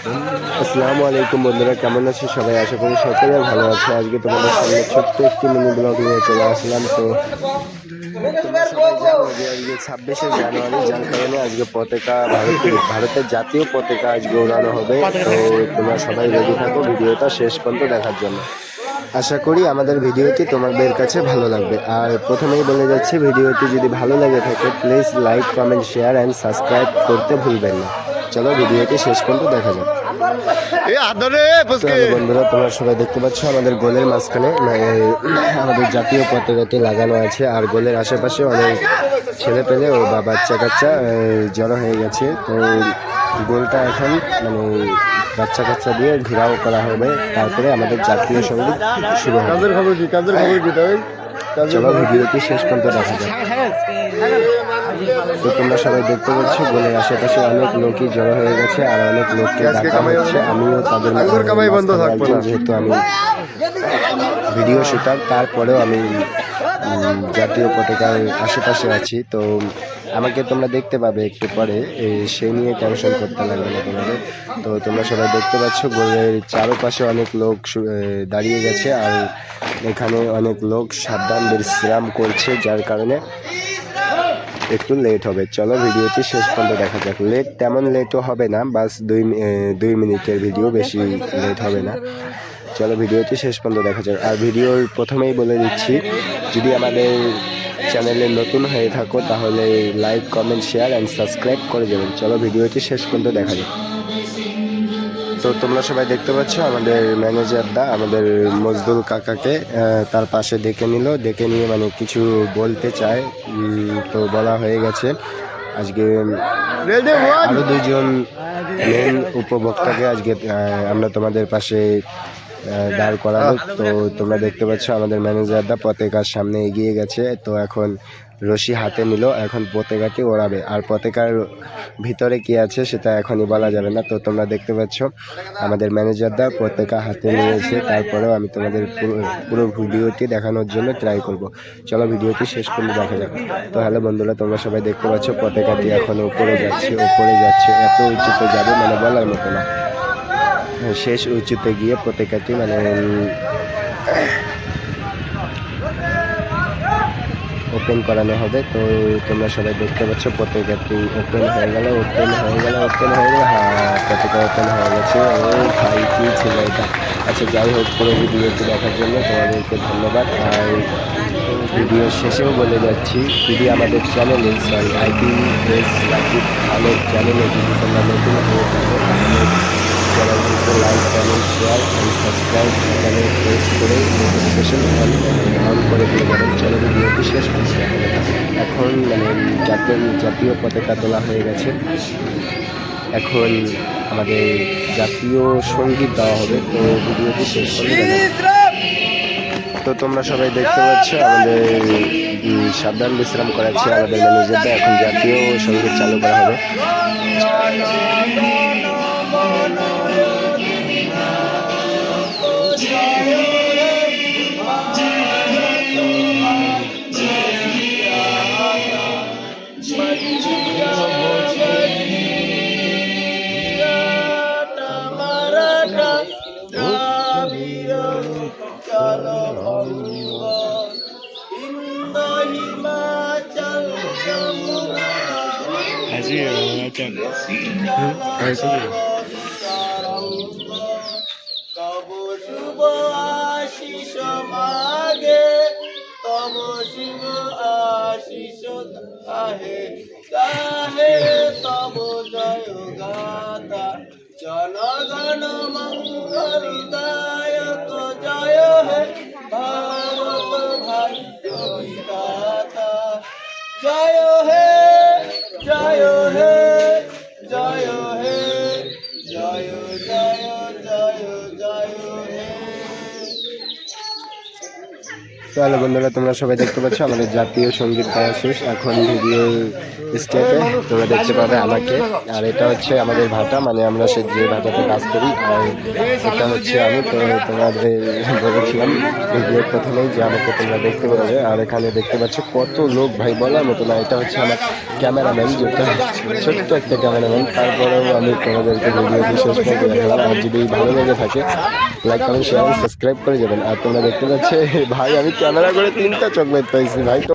আসসালামু আলাইকুম বন্ধুরা, কেমন আছো সবাই? আশা করি সকলে ভালো আছে। আজকে তোমাদের সামনে ছোট্ট একটি মিনি ব্লগ নিয়ে চলে আসলাম। তো তোমরা সবাই জানো যে আজকে 26শে জানুয়ারি, যার কারণে আজকে পতাকা ভারতের জাতীয় পতাকা আজকে উড়ানো হবে। তো তোমরা সবাই রেডি থাকো ভিডিওটা শেষ পর্যন্ত দেখার জন্য। আশা করি আমাদের ভিডিওটি তোমাদের কাছে ভালো লাগবে। আর প্রথমেই বলে যাচ্ছি, ভিডিওটি যদি ভালো লেগে থাকে please like, comment, share and subscribe করতে ভুলবেন না। চলো ভিডিওটি শেষ পর্যন্ত দেখা যাক। বন্ধুরা, তোমরা সবাই দেখতে পাচ্ছ আমাদের গোলের মাঝখানে আমাদের জাতীয় পতাকাটি লাগানো আছে। আর গোলের আশেপাশে অনেক ছেলে পেলে ও বা বাচ্চা কাচ্চা জড়ো হয়ে গেছে। তো গোলটা এখন বাচ্চা কাচ্চা দিয়ে ঘেরাও করা হবে, তারপরে আমাদের জাতীয় সঙ্গীত শুরু হবে। চলো ভিডিওটি শেষ পর্যন্ত দেখা যায়। তো তোমরা সবাই দেখতে পাচ্ছ গোলের আশেপাশে অনেক লোকই জড়ো হয়ে গেছে আর অনেক লোককে ডাকা হচ্ছে। আমিও তাদের যেহেতু আমি ভিডিও শুটার, তারপরেও আমি জাতীয় পতাকার আশেপাশে আছি। তো আমাকে তোমরা দেখতে পাবে একটু পরে, সেই নিয়ে টেনশন করতে লাগবে না তোমাদের। তো তোমরা সবাই দেখতে পাচ্ছ গোলের চারপাশে অনেক লোক দাঁড়িয়ে গেছে আর এখানে অনেক লোক সাবধান বিশ্রাম করছে, যার কারণে একটু লেট হবে। চলো ভিডিওটি শেষ পর্যন্ত দেখা যাক। তেমন লেটও হবে না, বাস 2 মিনিটের ভিডিও, বেশি লেট হবে না। চলো ভিডিওটি শেষ পর্যন্ত দেখা যাক। আর ভিডিওর প্রথমেই বলে দিচ্ছি, যদি আমাদের চ্যানেলে নতুন হয়ে থাকো তাহলে like, comment, share and subscribe করে যাবেন। চলো ভিডিওটি শেষ পর্যন্ত দেখা যাক। তো তোমরা সবাই দেখতে পাচ্ছ আমাদের ম্যানেজার দা আমাদের মজদুল কাকাকে তার পাশে ডেকে নিয়ে কিছু বলতে চায়। তো বলা হয়ে গেছে। আজকে আরো 2জন মেন উপভোক্তাকে আজকে আমরা তোমাদের পাশে দাঁড় করাবো। তো তোমরা দেখতে পাচ্ছ আমাদের ম্যানেজার দা পতাকার সামনে এগিয়ে গেছে। তো এখন রশি হাতে নিল, এখন পতাকাটি ওড়াবে। আর পতাকার ভিতরে কি আছে সেটা এখনই বলা যাবে না। তো তোমরা দেখতে পাচ্ছ আমাদের ম্যানেজার দা পতাকা হাতে নিয়েছে, তারপরেও আমি তোমাদের পুরো ভিডিওটি দেখানোর জন্য ট্রাই করব। চলো ভিডিওটি শেষ পর্যন্ত দেখা যাক। তো হ্যালো বন্ধুরা, তোমরা সবাই দেখতে পাচ্ছ পতাকাটি এখন উপরে যাচ্ছে, এত উঁচুতে যাবে বলার মতো না। শেষ উঁচুতে গিয়ে পতাকাটি ওপেন করানো হবে। তো তোমরা সবাই দেখতে পাচ্ছ পতাকাটি ওপেন হয়ে গেল। হ্যাঁ, পতাকা ওপেন হয়ে গেছে। ও ভাই, কি ছিল এটা? আচ্ছা, যাই হোক, পুরো ভিডিওটি দেখার জন্য তোমাদেরকে ধন্যবাদ। আর ভিডিও শেষেও বলে যাচ্ছি, যদি আমাদের চ্যানেলে রাকিব খানের চ্যানেলে যদি তোমরা নতুন হয়ে থাকো তাহলে চ্যানেলটিকে like, comment, share and subscribe এখানে প্রেস করে নোটিফিকেশন অন করে দিয়ে যাবেন। চলো ভিডিওটি শেষ করছি। এখন জাতীয় পতাকা তোলা হয়ে গেছে। এখন আমাদের জাতীয় সঙ্গীত দেওয়া হবে। তো ভিডিওটি শেষ করে দেবেন। তো তোমরা সবাই দেখতে পাচ্ছ আমাদের সাবধান বিশ্রাম করাচ্ছে আমাদের ম্যানেজারটা। এখন জাতীয় সঙ্গীত চালু করা হবে। তব শুভ আশিস মাগে, তব শুভ আশিস আহে গাহে, তব জয় গাথা জনগণ মঙ্গলদায়ক জয় হে ভারত ভাগ্য বিধাতা। জয় হে, জয় হে, জয় হে, জয় জয় জয় জয় হে। তো হ্যালো বন্ধুরা, তোমরা সবাই দেখতে পাচ্ছ আমাদের জাতীয় সঙ্গীত গাওয়া শেষ। এখন ভিডিও স্টেপে তোমরা দেখতে পাবে আমাকে। আর এটা হচ্ছে আমাদের ভাটা, মানে আমরা সে যে ভাটাতে কাজ করি। আর এটা হচ্ছে আমি। তো তোমাদের বলেছিলাম ভিডিওর প্রথমেই যে আমাকে তোমরা দেখতে পাবে। আর এখানে দেখতে পাচ্ছ কত লোক, ভাই বলার মতো না। এটা হচ্ছে আমার ক্যামেরাম্যান, যেটা ছোট্ট একটা ক্যামেরাম্যান। তারপরেও আমি তোমাদেরকে ভিডিওটি শেষ পর্যন্ত দেখালাম। আর যদি ভালো লেগে থাকে লাইক কমেন্ট শেয়ার সাবস্ক্রাইব করে যাবেন। আর তোমরা দেখতে পাচ্ছ ভাই আমি ক্যামেরা করে 3টা চকলেট পাইছি ভাই।